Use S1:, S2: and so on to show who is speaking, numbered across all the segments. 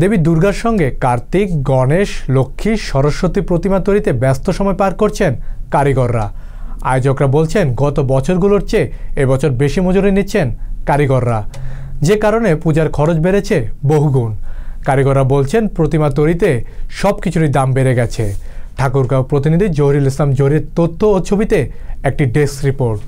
S1: দেবী দুর্গার সঙ্গে কার্তিক, গণেশ, লক্ষ্মী, সরস্বতী প্রতিমা তৈরিতে ব্যস্ত সময় পার করছেন কারিগররা। আয়োজকরা বলছেন গত বছরগুলোর চেয়ে এবছর বেশি মজুরি নিচ্ছেন কারিগররা, যে কারণে পূজার খরচ বেড়েছে বহুগুণ। কারিগররা বলছেন প্রতিমা তৈরিতে সব কিছুরই দাম বেড়ে গেছে। ঠাকুরগাঁও প্রতিনিধি জহিরুল ইসলাম জহিরের তথ্য ও ছবিতে একটি ডেস্ক রিপোর্ট।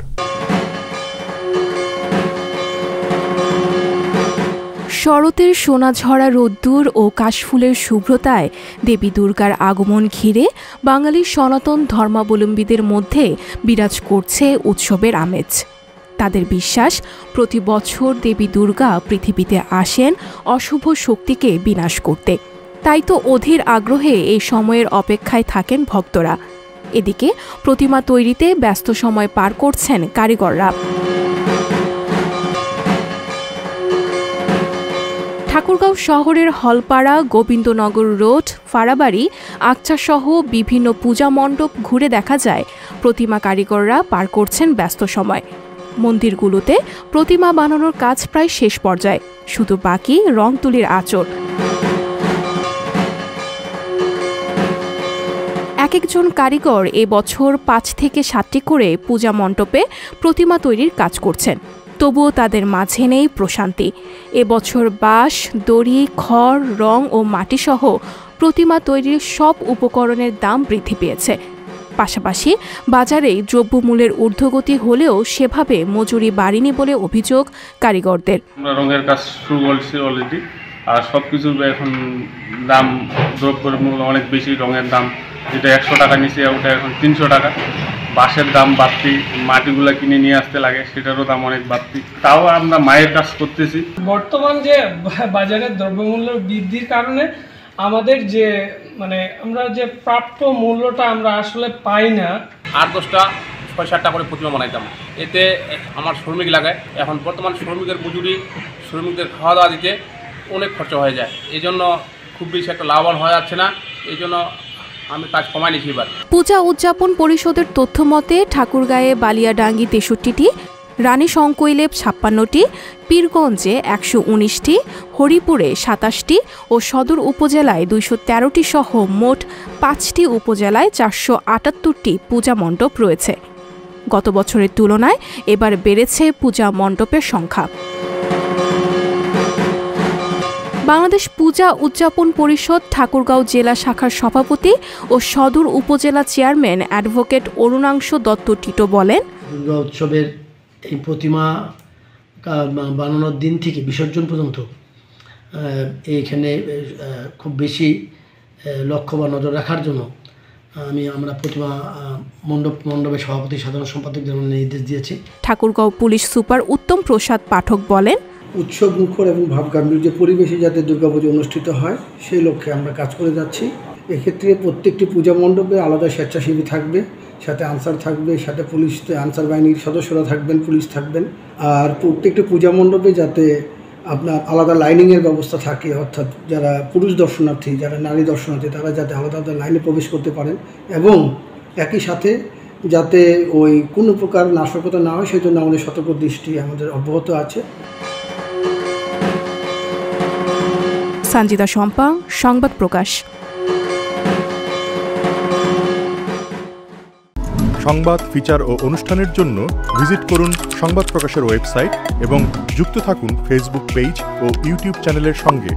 S2: শরতের সোনাঝরা রোদ্দুর ও কাশফুলের শুভ্রতায় দেবী দুর্গার আগমন ঘিরে বাঙালি সনাতন ধর্মাবলম্বীদের মধ্যে বিরাজ করছে উৎসবের আমেজ। তাদের বিশ্বাস, প্রতি বছর দেবী দুর্গা পৃথিবীতে আসেন অশুভ শক্তিকে বিনাশ করতে। তাই তো অধীর আগ্রহে এই সময়ের অপেক্ষায় থাকেন ভক্তরা। এদিকে প্রতিমা তৈরিতে ব্যস্ত সময় পার করছেন কারিগররা। ঠাকুরগাঁও শহরের হলপাড়া, গোবিন্দনগর রোড, ফাড়াবাড়ি, আকচাসহ বিভিন্ন পূজা মণ্ডপ ঘুরে দেখা যায় প্রতিমা কারিগররা পার করছেন ব্যস্ত সময়। মন্দিরগুলোতে প্রতিমা বানানোর কাজ প্রায় শেষ পর্যায়ে, শুধু বাকি রং তুলির আঁচড়। এক একজন কারিগর এবছর ৫ থেকে ৭টি করে পূজা মণ্ডপে প্রতিমা তৈরির কাজ করছেন। তবুও তাদের মাঝে নেই প্রশান্তি। এবছর বাঁশ, দড়ি, খড়, রং ও মাটিসহ প্রতিমা তৈরির সব উপকরণের দাম বৃদ্ধি পেয়েছে। পাশাপাশি বাজারে দ্রব্যমূল্যের ঊর্ধ্বগতি হলেও সেভাবে মজুরি বাড়েনি বলে অভিযোগ কারিগরদের।
S3: আমরা রঙের কাজ শুরু করছি অলরেডি, আর সব কিছুর এখন দাম, দ্রব্যের মূল্য অনেক বেশি। রঙের দাম যেটা ১০০ টাকা নিচে, ওটা এখন ৩০০ টাকা। বাঁশের দাম বাড়তি, মাটিগুলো কিনে নিয়ে আসতে লাগে, সেটারও দাম অনেক বাড়তি। তাও আমরা মায়ের কাজ করতেছি।
S4: বর্তমান যে বাজারের দ্রব্যমূল্য বৃদ্ধির কারণে আমাদের যে আমরা যে প্রাপ্য মূল্যটা আমরা আসলে পাই না।
S5: ৮-১০টা ৬-৭টা করে প্রতিমা বানাইতাম, এতে আমার শ্রমিক লাগায়। এখন বর্তমান শ্রমিকের মজুরি, শ্রমিকদের খাওয়া দাওয়া দিতে অনেক খরচা হয়ে যায়। এই জন্য খুব বেশি একটা লাভবান হওয়া যাচ্ছে না, এই জন্য আমি কাজ কমাই নিয়েছি এবার।
S2: পূজা উদযাপন পরিষদের তথ্য মতে ঠাকুরগাঁয়ে বালিয়াডাঙ্গি ৬৩টি, রানী শঙ্কৈলে ৫৬টি, পীরগঞ্জে ১১৯টি, হরিপুরে ২৭টি ও সদর উপজেলায় ২১৩টি সহ মোট ৫টি উপজেলায় ৪৭৮টি পূজা মণ্ডপ রয়েছে। গত বছরের তুলনায় এবার বেড়েছে পূজা মণ্ডপের সংখ্যা। বাংলাদেশ পূজা উদযাপন পরিষদ ঠাকুরগাঁও জেলা শাখার সভাপতি ও সদর উপজেলা chairman advocate Arunangshu Dutta Tito বলেন,
S6: দুর্গা উৎসবের এই প্রতিমা বানানোর দিন থেকে বিসর্জন পর্যন্ত এইখানে খুব বেশি লক্ষ্য বা নজর রাখার জন্য আমরা প্রতিমা মণ্ডপের সভাপতি, সাধারণ সম্পাদকদের নির্দেশ দিয়েছি।
S2: ঠাকুরগাঁও পুলিশ সুপার উত্তম প্রসাদ পাঠক বলেন,
S7: উৎসব মুখর এবং ভাবগাম্ভীর্য পরিবেশে যাতে দুর্গাপুজো অনুষ্ঠিত হয় সেই লক্ষ্যে আমরা কাজ করে যাচ্ছি। এক্ষেত্রে প্রত্যেকটি পূজা মণ্ডপে আলাদা স্বেচ্ছাসেবী থাকবে, সাথে আনসার থাকবে, সাথে পুলিশ, আনসার বাহিনীর সদস্যরা থাকবেন, পুলিশ থাকবেন। আর প্রত্যেকটি পূজা মণ্ডপে যাতে আপনার আলাদা লাইনিংয়ের ব্যবস্থা থাকে, অর্থাৎ যারা পুরুষ দর্শনার্থী, যারা নারী দর্শনার্থী, তারা যাতে আলাদা আলাদা লাইনে প্রবেশ করতে পারেন এবং একই সাথে যাতে ওই কোনো প্রকার নাশকতা না হয়, সেই জন্য আমাদের সতর্ক দৃষ্টি আমাদের অব্যাহত আছে।
S2: সঞ্জিতা শম্পা, সংবাদ প্রকাশ।
S8: সংবাদ, ফিচার ও অনুষ্ঠানের জন্য ভিজিট করুন সংবাদ প্রকাশের ওয়েবসাইট এবং যুক্ত থাকুন ফেসবুক পেজ ও ইউটিউব চ্যানেলের সঙ্গে।